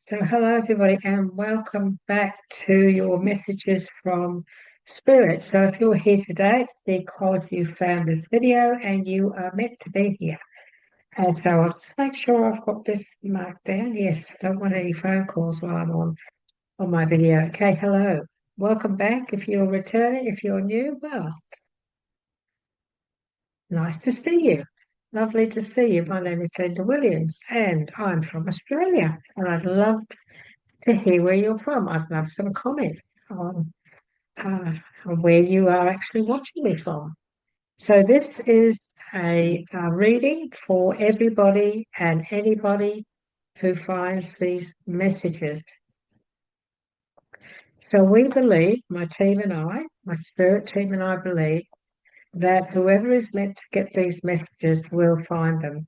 So, hello everybody, and welcome back to your messages from Spirit. So, if you're here today, it's because you found this video and you are meant to be here. And so, I'll just make sure I've got this marked down. Yes, I don't want any phone calls while I'm on my video. Okay, hello, welcome back. If you're returning, if you're new, well, nice to see you. Lovely to see you. My name is Linda Williams, and I'm from Australia, and I'd love to hear where you're from. I'd love some comment uh, on where you are actually watching me from. So this is a reading for everybody and anybody who finds these messages. So we believe, my team and I, my spirit team and I believe that whoever is meant to get these messages will find them.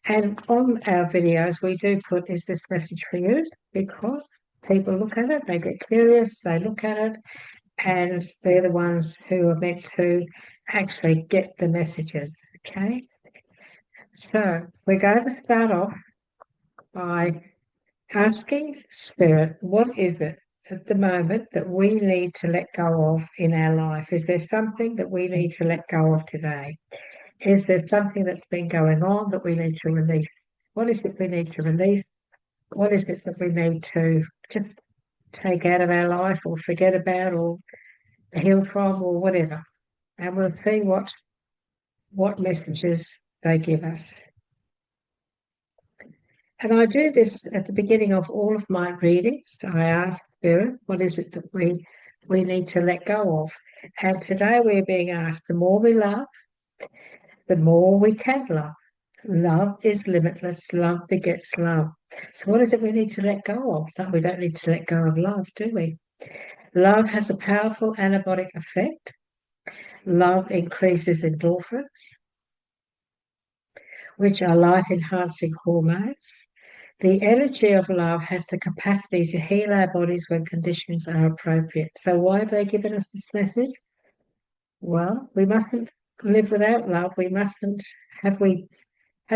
And on our videos, we do put, is this message for you? Because people look at it, they get curious, they look at it, and they're the ones who are meant to actually get the messages, okay? So we're going to start off by asking Spirit, what is it at the moment that we need to let go of in our life? Is there something that we need to let go of today? Is there something that's been going on that we need to release? What is it we need to release? What is it that we need to just take out of our life or forget about or heal from or whatever? And we'll see what messages they give us. And I do this at the beginning of all of my readings. I ask Spirit, what is it that we need to let go of? And today we're being asked, the more we love, the more we can love. Love is limitless. Love begets love. So what is it we need to let go of? No, we don't need to let go of love, do we? Love has a powerful antibiotic effect. Love increases endorphins, which are life-enhancing hormones. The energy of love has the capacity to heal our bodies when conditions are appropriate. So why have they given us this message? Well, we mustn't live without love. We mustn't, have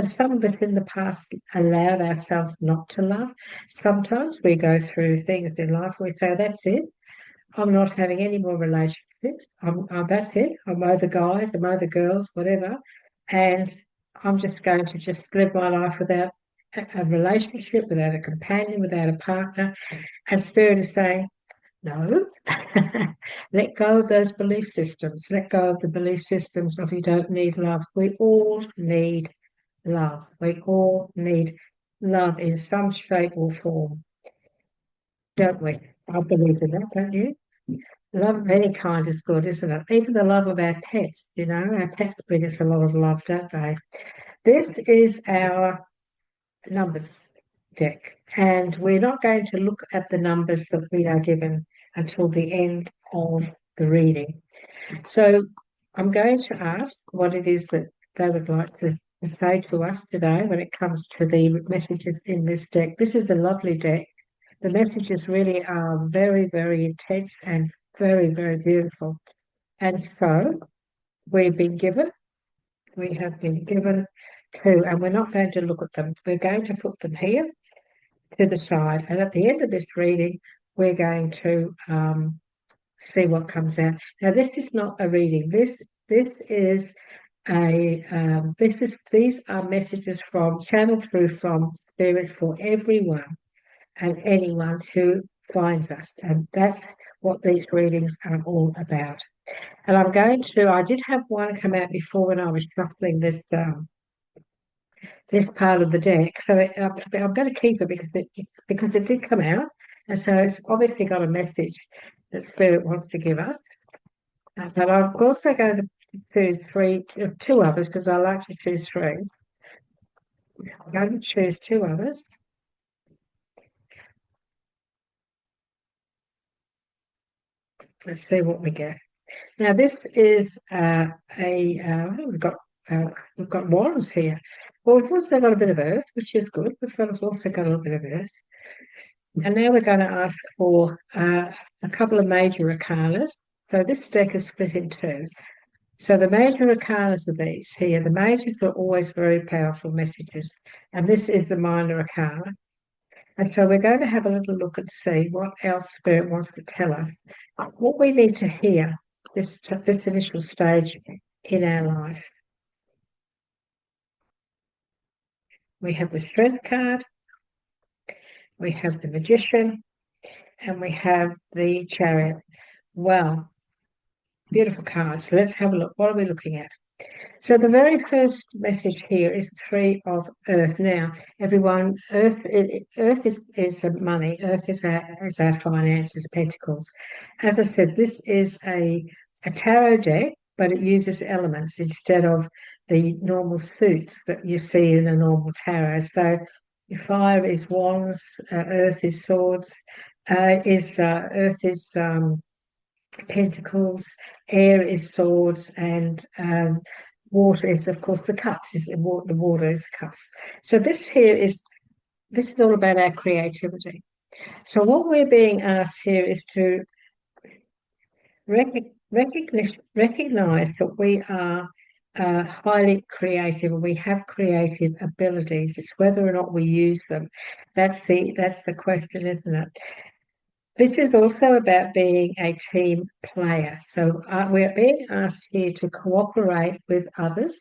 some of us in the past allowed ourselves not to love? Sometimes we go through things in life where we say, that's it. I'm not having any more relationships. That's it. I'm over guys, I'm over girls, whatever. And I'm just going to just live my life without a relationship, without a companion, without a partner. And Spirit is saying, no, let go of those belief systems. Let go of the belief systems of you don't need love. We all need love. We all need love in some shape or form, don't we? I believe in that, don't you? Love of any kind is good, isn't it? Even the love of our pets, our pets bring us a lot of love, don't they? This is our numbers deck, and we're not going to look at the numbers that we are given until the end of the reading. So I'm going to ask what it is that they would like to say to us today when it comes to the messages in this deck. This is a lovely deck. The messages really are very, very intense and very, very beautiful. And so we have been given two, and we're not going to look at them. We're going to put them here to the side. And at the end of this reading, we're going to see what comes out. Now, this is not a reading. These are messages channeled through from Spirit for everyone and anyone who finds us. And that's what these readings are all about. And I did have one come out before when I was shuffling this part of the deck. So I'm going to keep it because it did come out. And so it's obviously got a message that Spirit wants to give us. But I'm also going to choose two others because I like to choose three. I'm going to choose two others. Let's see what we get. Now this is we've got wands here. Well, we've also got a bit of earth, which is good. We've also got a little bit of earth. And now we're going to ask for a couple of major arcanas. So this deck is split in two. So the major arcanas are these here. The majors are always very powerful messages. And this is the minor arcana. And so we're going to have a little look and see what else Spirit wants to tell us. What we need to hear this initial stage in our life. We have the Strength card, we have the Magician, and we have the Chariot. Well, beautiful cards. Let's have a look. What are we looking at? So the very first message here is the Three of Earth. Now, everyone, Earth is money. Earth is our finances, pentacles. As I said, this is a tarot deck, but it uses elements instead of the normal suits that you see in a normal tarot. So fire is wands, earth is swords, earth is pentacles, air is swords, and water is, of course, the cups. The water is the cups. So this is all about our creativity. So what we're being asked here is to recognize that we are highly creative. We have creative abilities. It's whether or not we use them. That's the question, isn't it? This is also about being a team player. So we're being asked here to cooperate with others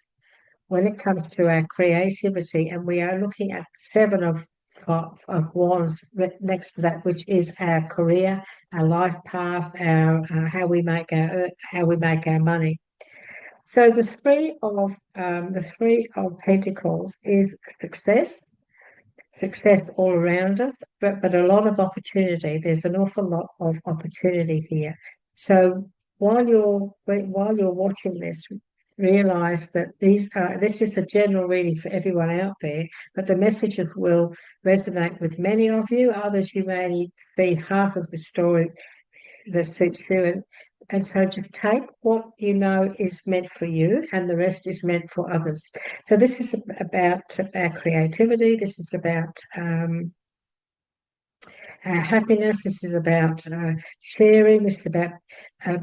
when it comes to our creativity, and we are looking at seven of wands next to that, which is our career, our life path, our how we make our money. So the three of pentacles is success all around us, but a lot of opportunity. There's an awful lot of opportunity here. So while you're watching this, realize that this is a general reading for everyone out there, but the messages will resonate with many of you. Others, you may be half of the story that suits you, and so just take what you know is meant for you, and the rest is meant for others. So this is about our creativity. This is about our happiness. This is about sharing. This is about uh,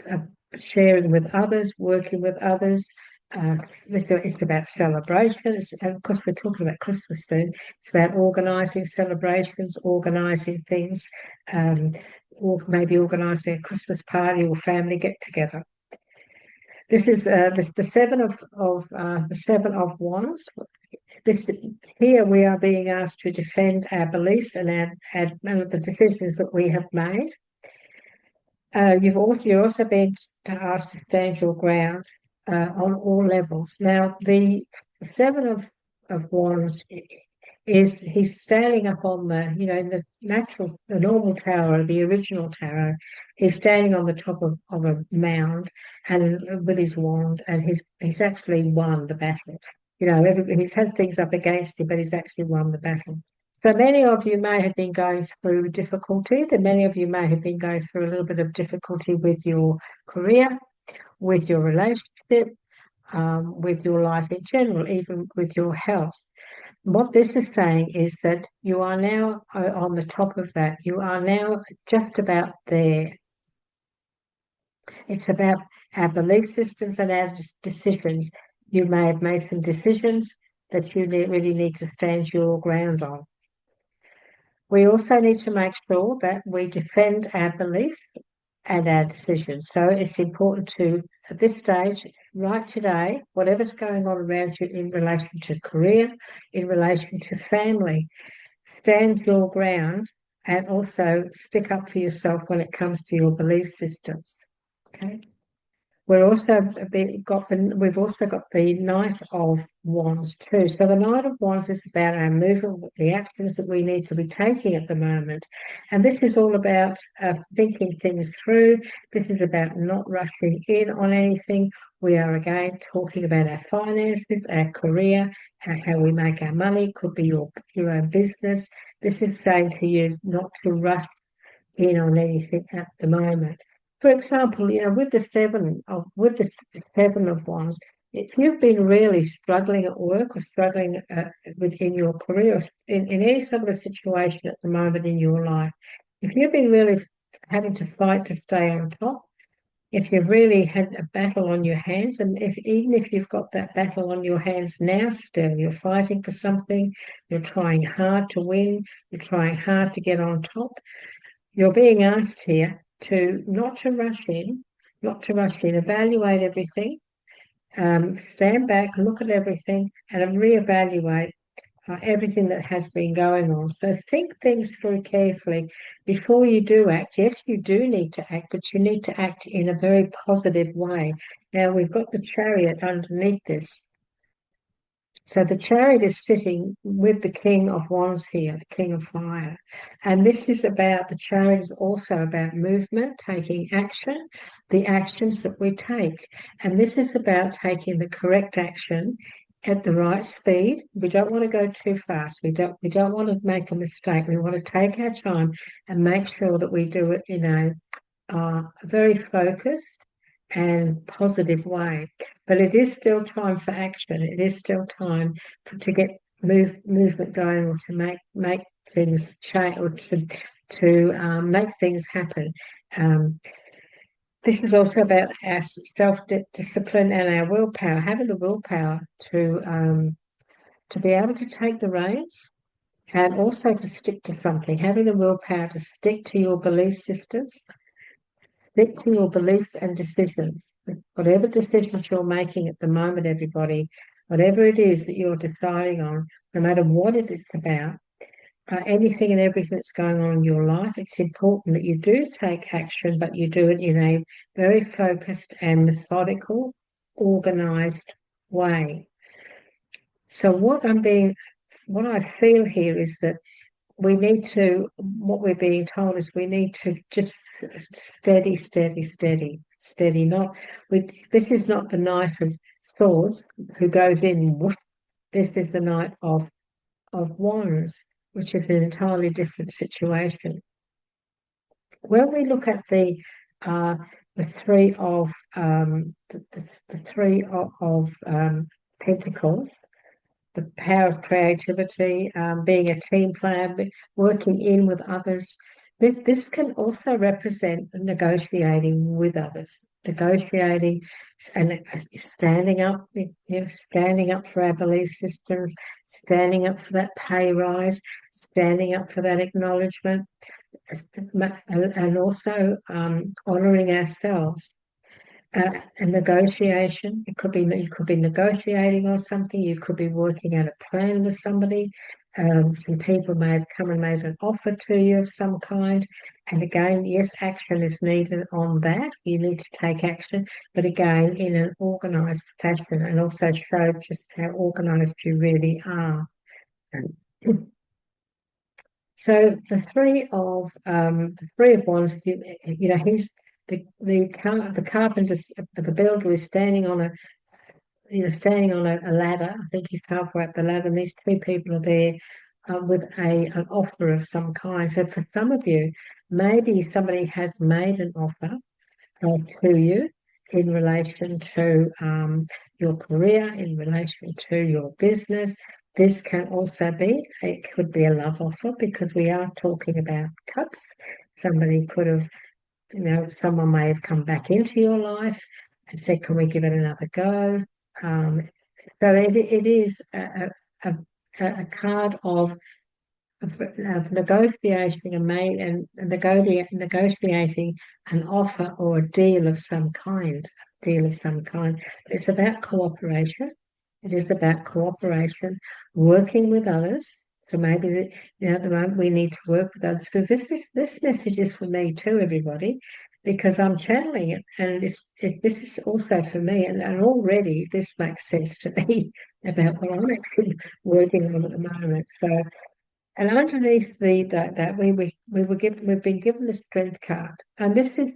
uh, sharing with others, working with others. It's about celebration. And of course, we're talking about Christmas soon. It's about organising celebrations, organising things, or maybe organising a Christmas party or family get together. This is the seven of wands. This here we are being asked to defend our beliefs and the decisions that we have made. You're also being asked to stand your ground on all levels. Now, the seven of wands is he's standing up on the normal tower, the original tower. He's standing on the top of a mound and with his wand, and he's actually won the battle. He's had things up against him, but he's actually won the battle. So many of you may have been going through difficulty. That many of you may have been going through a little bit of difficulty with your career, with your relationship, with your life in general, even with your health. What this is saying is that you are now on the top of that. You are now just about there. It's about our belief systems and our decisions. You may have made some decisions that you really need to stand your ground on. We also need to make sure that we defend our beliefs and our decisions. So it's important to, at this stage, right today, whatever's going on around you in relation to career, in relation to family, stand your ground and also stick up for yourself when it comes to your belief systems. Okay. We've also got the Knight of Wands too. So the Knight of Wands is about our movement, the actions that we need to be taking at the moment. And this is all about thinking things through. This is about not rushing in on anything. We are again talking about our finances, our career, how we make our money. Could be your own business. This is saying to you not to rush in on anything at the moment. For example, with the seven of wands, if you've been really struggling at work or struggling within your career, or in any sort of a situation at the moment in your life, if you've been really having to fight to stay on top, if you've really had a battle on your hands, and even if you've got that battle on your hands now still, you're fighting for something, you're trying hard to win, you're trying hard to get on top, you're being asked here to not to rush in, evaluate everything, stand back, look at everything, and reevaluate everything that has been going on. So think things through carefully before you do act. Yes, you do need to act, but you need to act in a very positive way. Now, we've got the Chariot underneath this. So the Chariot is sitting with the King of Wands here, the King of Fire. And this is about, the Chariot is also about movement, taking action, the actions that we take. And this is about taking the correct action at the right speed. We don't want to go too fast. We don't want to make a mistake. We want to take our time and make sure that we do it in a very focused and positive way. But it is still time for action. It is still time to get movement going, or to make things change, or to make things happen. This is also about our self-discipline and our willpower, having the willpower to be able to take the reins, and also to stick to something, having the willpower to stick to your belief systems, stick to your beliefs and decisions. Whatever decisions you're making at the moment, everybody, whatever it is that you're deciding on, no matter what it is about, anything and everything that's going on in your life, it's important that you do take action, but you do it in a very focused and methodical, organized way. So what I feel here is that what we're being told is we need to just steady. This is not the Knight of Swords who goes in. This is the Knight of Wands, which is an entirely different situation. When we look at the three of Pentacles, the power of creativity, being a team player, working in with others. This can also represent negotiating with others, negotiating and standing up, standing up for our belief systems, standing up for that pay rise, standing up for that acknowledgement, and also honouring ourselves. A negotiation. You could be negotiating on something. You could be working out a plan with somebody. Some people may have come and made an offer to you of some kind. And again, yes, action is needed on that. You need to take action, but again, in an organised fashion, and also show just how organised you really are. So the three of Wands, he's the carpenter, the builder is standing on a ladder. I think he's halfway up the ladder, and these two people are there with an offer of some kind. So for some of you, maybe somebody has made an offer to you in relation to your career, in relation to your business. This can also be, it could be a love offer, because we are talking about cups. Somebody could have, someone may have come back into your life and said, can we give it another go? So it is a card of negotiating negotiating an offer or a deal of some kind. It's about cooperation. It is about cooperation, working with others. So maybe at the moment we need to work with others, because this message is for me too, everybody, because I'm channeling it, and this is also for me, and already this makes sense to me about what I'm actually working on at the moment. So. And underneath that we've been given the Strength card, and this is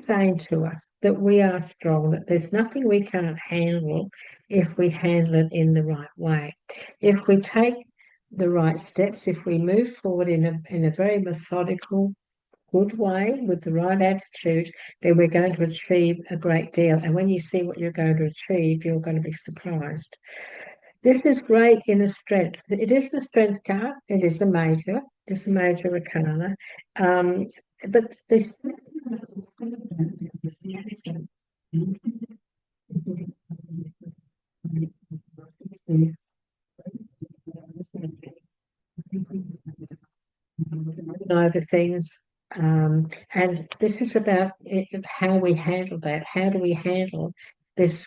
saying to us that we are strong, that there's nothing we can't handle if we handle it in the right way. If we take the right steps, if we move forward in a very methodical, good way with the right attitude, then we're going to achieve a great deal. And when you see what you're going to achieve, you're going to be surprised. This is great in a strength. It is the Strength card. It is a major. It's a major arcana. but this over things. And this is about how we handle that. How do we handle this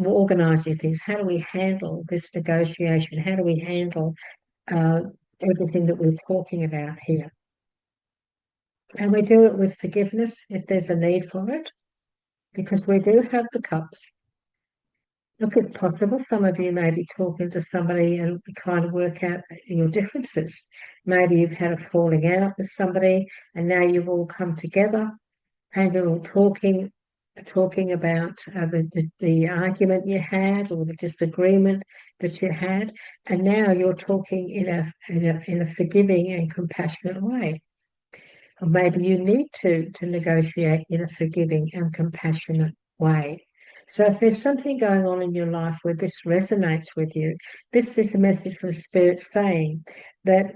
organising things? How do we handle this negotiation? How do we handle uh, everything that we're talking about here? And we do it with forgiveness if there's a need for it, because we do have the cups. Look, it's possible some of you may be talking to somebody and trying to work out your differences. Maybe you've had a falling out with somebody and now you've all come together and you're all talking about the argument you had or the disagreement that you had, and now you're talking in a forgiving and compassionate way. Or maybe you need to negotiate in a forgiving and compassionate way. So if there's something going on in your life where this resonates with you, this is a message from Spirit saying that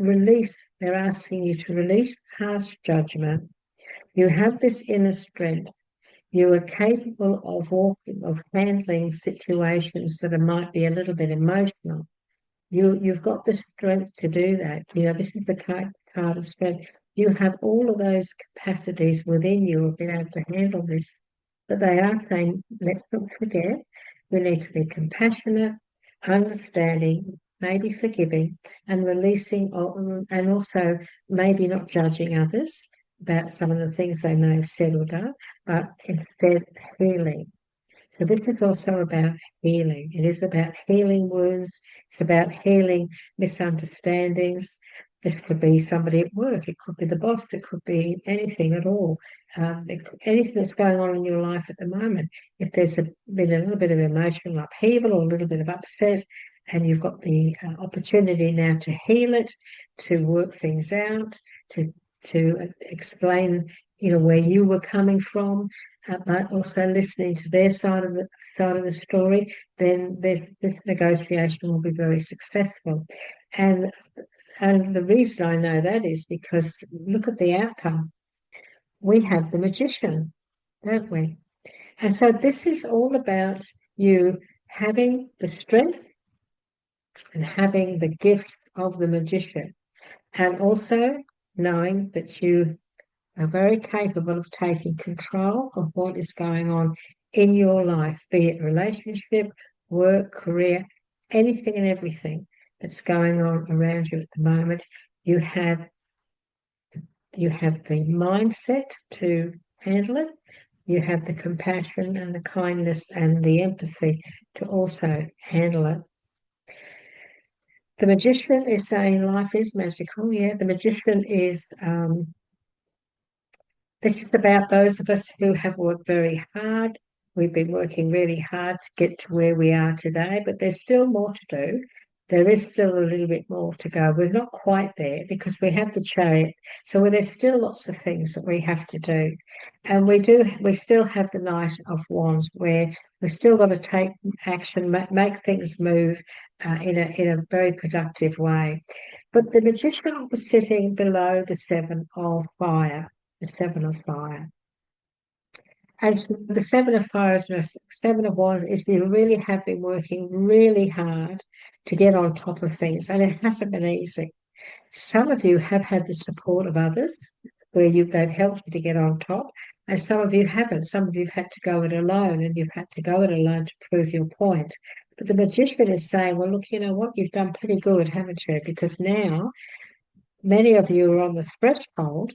they're asking you to release past judgment. You have this inner strength. You are capable of handling situations that might be a little bit emotional. You've got the strength to do that. This is the card of strength. You have all of those capacities within you of being able to handle this. But they are saying, let's not forget, we need to be compassionate, understanding, maybe forgiving, and releasing, and also maybe not judging others about some of the things they may have said or done, but instead healing. So this is also about healing. It is about healing wounds. It's about healing misunderstandings. This could be somebody at work. It could be the boss. It could be anything at all. Anything that's going on in your life at the moment. If there's been a little bit of emotional upheaval or a little bit of upset, and you've got the opportunity now to heal it, to work things out, to explain, where you were coming from, but also listening to their side of the story, then this negotiation will be very successful. And the reason I know that is because look at the outcome. We have the magician, don't we? And so this is all about you having the strength and having the gift of the magician, and also knowing that you are very capable of taking control of what is going on in your life, be it relationship, work, career, anything and everything that's going on around you at the moment. You have the mindset to handle it. You have the compassion and the kindness and the empathy to also handle it. The magician is saying life is magical. Yeah, the magician is this is about those of us who have worked very hard. We've been working really hard to get to where we are today, but there's still more to do. There is still a little bit more to go. We're not quite there because we have the Chariot. So there's still lots of things that we have to do. And we still have the Knight of Wands, where we've still got to take action, make things move in a very productive way. But the magician was sitting below the Seven of Fire. The Seven of Fire. As the Seven of Fire is Seven of Wands, is you really have been working really hard to get on top of things, and it hasn't been easy. Some of you have had the support of others, where they've helped you to get on top, and some of you haven't. Some of you've had to go it alone, and you've had to go it alone to prove your point. But the magician is saying, well, look, you know what? You've done pretty good, haven't you? Because now many of you are on the threshold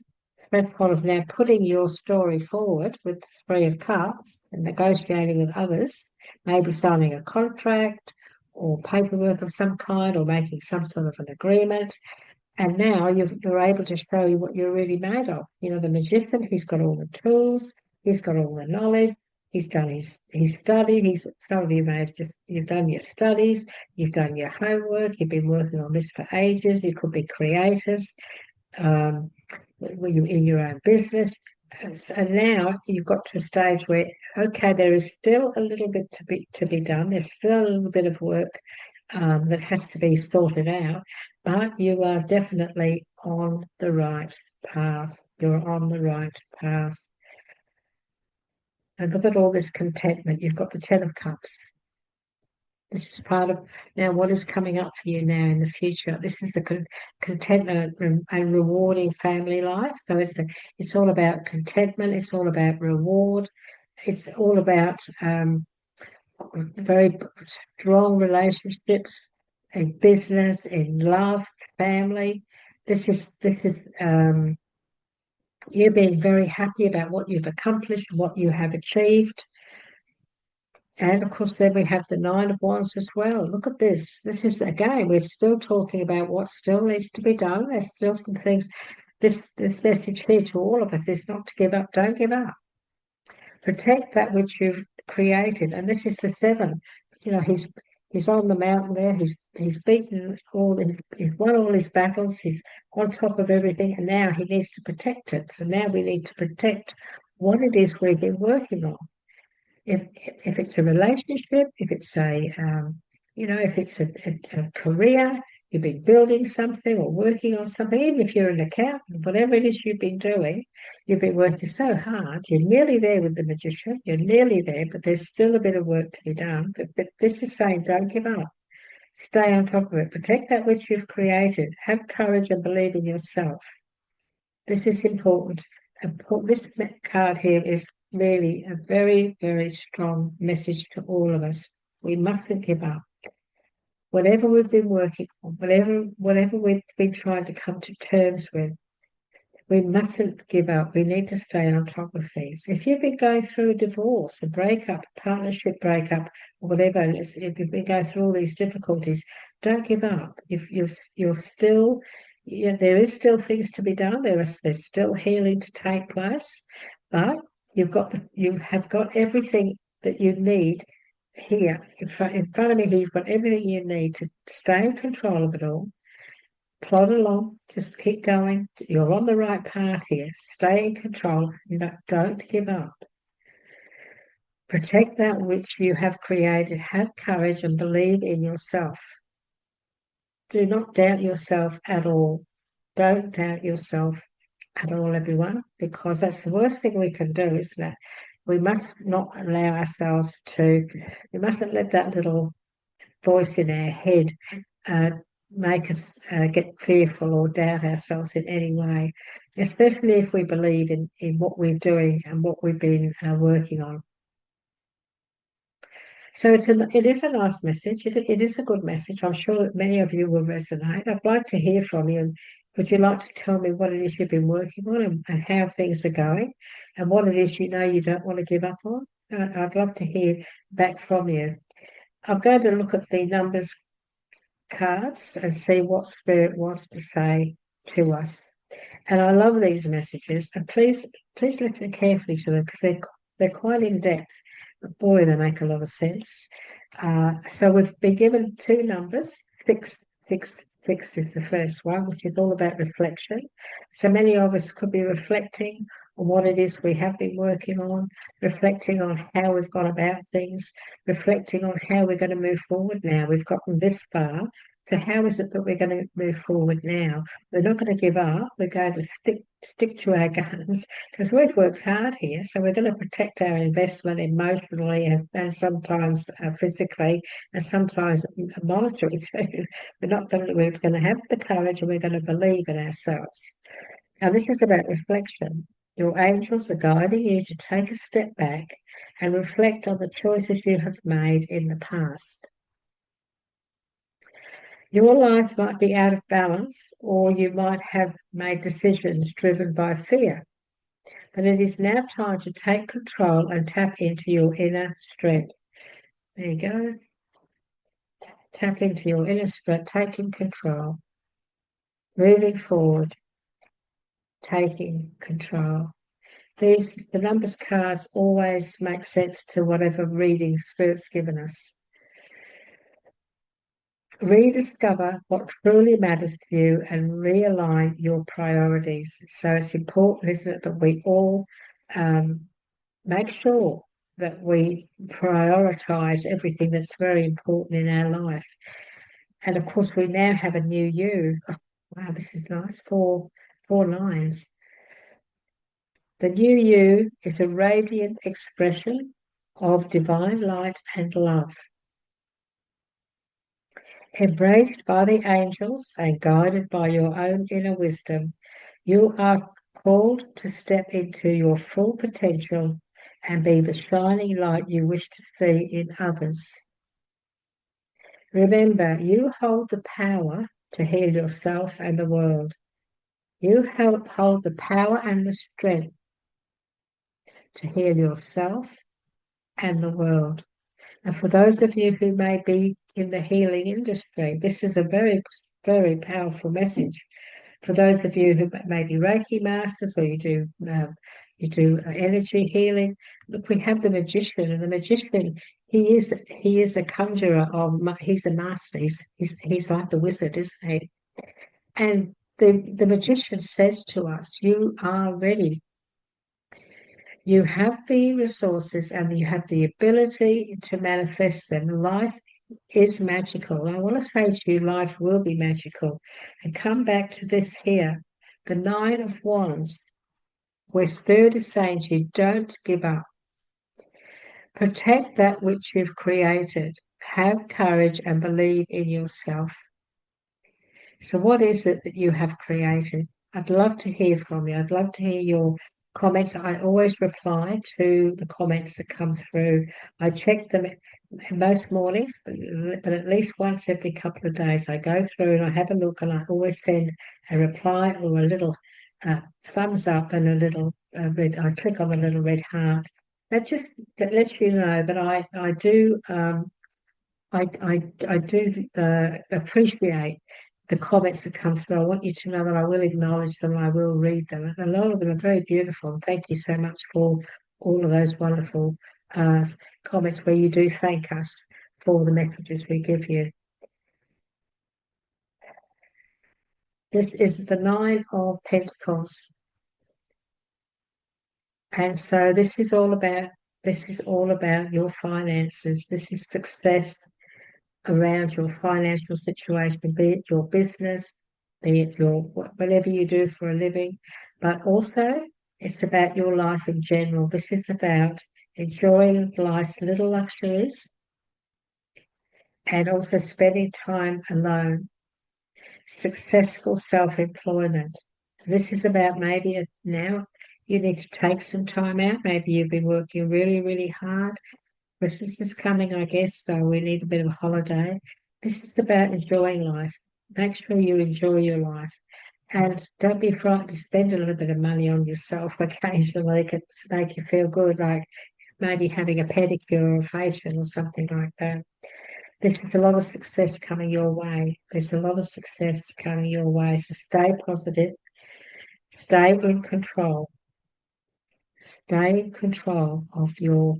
of now putting your story forward with the Three of Cups and negotiating with others, maybe signing a contract or paperwork of some kind or making some sort of an agreement. And now you're able to show you what you're really made of. The magician, he's got all the tools, he's got all the knowledge, he's done his study. Some of you may have you've done your studies, you've done your homework, you've been working on this for ages. You could be creators when you're in your own business. And now you've got to a stage where, okay, there is still a little bit to be done. There's still a little bit of work that has to be sorted out, but you are definitely on the right path. You're on the right path. And look at all this contentment. You've got the Ten of Cups. This is part of now what is coming up for you now in the future. This is the contentment and rewarding family life. So it's all about contentment. It's all about reward. It's all about very strong relationships in business, in love, family. This is you being very happy about what you've accomplished, what you have achieved. And of course, then we have the Nine of Wands as well. Look at this. This is, again, we're still talking about what still needs to be done. There's still some things. This message here to all of us is not to give up. Don't give up. Protect that which you've created. And this is the Seven. You know, he's on the mountain there. He's beaten he's won all his battles. He's on top of everything, and now he needs to protect it. So now we need to protect what it is we've been working on. If it's a relationship, if it's if it's a career, you've been building something or working on something, even if you're an accountant, whatever it is you've been doing, you've been working so hard, you're nearly there with the Magician, you're nearly there, but there's still a bit of work to be done. But this is saying don't give up. Stay on top of it. Protect that which you've created. Have courage and believe in yourself. This is important. This card here is really a very, very strong message to all of us. We mustn't give up. Whatever we've been working on, whatever we've been trying to come to terms with, we mustn't give up. We need to stay on top of things. If you've been going through a divorce, a breakup, a partnership breakup, or whatever, if you've been going through all these difficulties, don't give up. You're still, there is still things to be done. There's still healing to take place, but you have got everything that you need here in front of me. Here, you've got everything you need to stay in control of it all. Plod along, just keep going. You're on the right path here. Stay in control. Don't give up. Protect that which you have created. Have courage and believe in yourself. Do not doubt yourself at all. Don't doubt yourself at all, everyone, because that's the worst thing we can do, isn't it? We must not allow ourselves we mustn't let that little voice in our head make us get fearful or doubt ourselves in any way, especially if we believe in what we're doing and what we've been working on. So it is a nice message. It is a good message. I'm sure that many of you will resonate. I'd like to hear from you. And would you like to tell me what it is you've been working on and how things are going and what it is you don't want to give up on? I'd love to hear back from you. I'm going to look at the numbers cards and see what Spirit wants to say to us. And I love these messages. And please listen carefully to them because they're quite in depth. But boy, they make a lot of sense. So we've been given two numbers. Six is the first one, which is all about reflection. So many of us could be reflecting on what it is we have been working on, reflecting on how we've gone about things, reflecting on how we're going to move forward now. We've gotten this far. So how is it that we're going to move forward now? We're not going to give up. We're going to stick to our guns because we've worked hard here. So we're going to protect our investment emotionally and sometimes physically and sometimes monetarily too. We're going to have the courage and we're going to believe in ourselves. Now this is about reflection. Your angels are guiding you to take a step back and reflect on the choices you have made in the past. Your life might be out of balance, or you might have made decisions driven by fear. But it is now time to take control and tap into your inner strength. There you go. Tap into your inner strength, taking control. Moving forward, taking control. The numbers cards always make sense to whatever reading Spirit's given us. Rediscover what truly matters to you and realign your priorities. So it's important, isn't it, that we all make sure that we prioritize everything that's very important in our life. And of course, we now have a new you. Oh, wow, this is nice. Four lines. The new you is a radiant expression of divine light and love. Embraced by the angels and guided by your own inner wisdom, you are called to step into your full potential and be the shining light you wish to see in others. Remember, you hold the power to heal yourself and the world. You hold the power and the strength to heal yourself and the world. And for those of you who may be in the healing industry, this is a very, very powerful message. For those of you who may be Reiki masters or you do energy healing, look, we have the magician, and the magician he is the conjurer he's a master. He's like the wizard, isn't he? And the magician says to us, "You are ready. You have the resources and you have the ability to manifest them. Life is magical." I want to say to you, life will be magical. And come back to this here, the Nine of Wands, where Spirit is saying to you, don't give up. Protect that which you've created. Have courage and believe in yourself. So what is it that you have created? I'd love to hear from you. I'd love to hear your comments. I always reply to the comments that come through. I check them most mornings, but at least once every couple of days I go through and I have a look, and I always send a reply or a little thumbs up and a little red. I click on the little red heart. That lets you know that I do appreciate the comments that come through. I want you to know that I will acknowledge them, I will read them. And a lot of them are very beautiful. Thank you so much for all of those wonderful comments where you do thank us for the messages we give you. This is the Nine of Pentacles. And so this is all about your finances. This is success around your financial situation, be it your business, be it your whatever you do for a living, but also it's about your life in general. This is about enjoying life's little luxuries and also spending time alone. Successful self-employment. This is about maybe now you need to take some time out. Maybe you've been working really, really hard. Christmas is coming, I guess, so we need a bit of a holiday. This is about enjoying life. Make sure you enjoy your life. And don't be frightened to spend a little bit of money on yourself occasionally to make you feel good, like maybe having a pedicure or a facial or something like that. This is a lot of success coming your way. There's a lot of success coming your way. So stay positive. Stay in control. Stay in control of your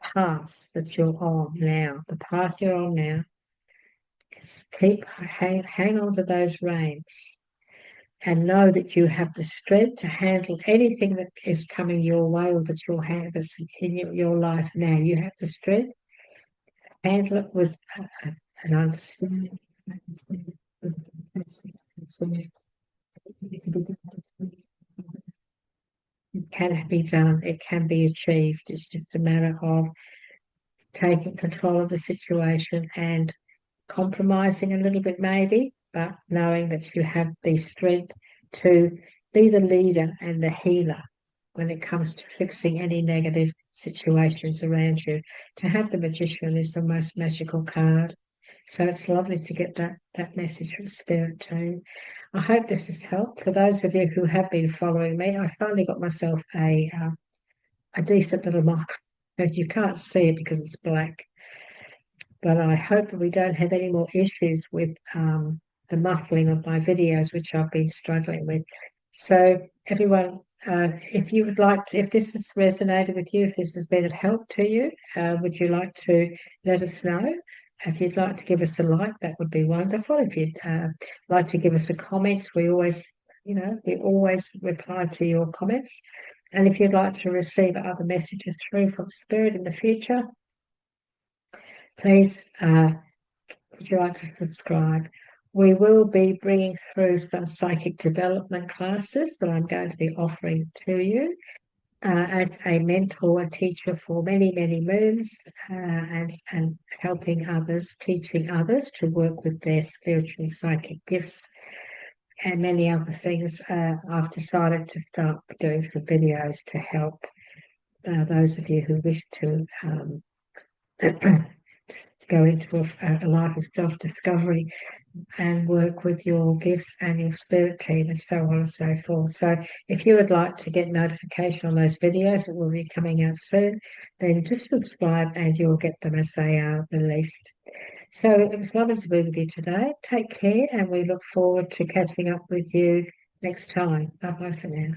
path that you're on now. The path you're on now. Hang on to those reins and know that you have the strength to handle anything that is coming your way or that you'll have in your life now. You have the strength to handle it with an understanding. It can be done, it can be achieved. It's just a matter of taking control of the situation and compromising a little bit maybe, but knowing that you have the strength to be the leader and the healer when it comes to fixing any negative situations around you. To have the Magician is the most magical card. So it's lovely to get that message from Spirit too. I hope this has helped. For those of you who have been following me, I finally got myself a decent little microphone. You can't see it because it's black, but I hope that we don't have any more issues with the muffling of my videos, which I've been struggling with. So everyone, if you would like to, if this has resonated with you, if this has been of help to you, would you like to let us know? If you'd like to give us a like, that would be wonderful. If you'd like to give us a comment, we always reply to your comments. And if you'd like to receive other messages through from Spirit in the future, please Would you like to subscribe? We will be bringing through some psychic development classes that I'm going to be offering to you as a mentor, a teacher for many, many moons, and helping others, teaching others to work with their spiritual psychic gifts and many other things. I've decided to start doing some videos to help those of you who wish to go into a life of self-discovery and work with your gifts and your spirit team and so on and so forth. So if you would like to get notification on those videos that will be coming out soon, then just subscribe and you'll get them as they are released. So it was lovely to be with you today. Take care, and we look forward to catching up with you next time. Bye bye for now.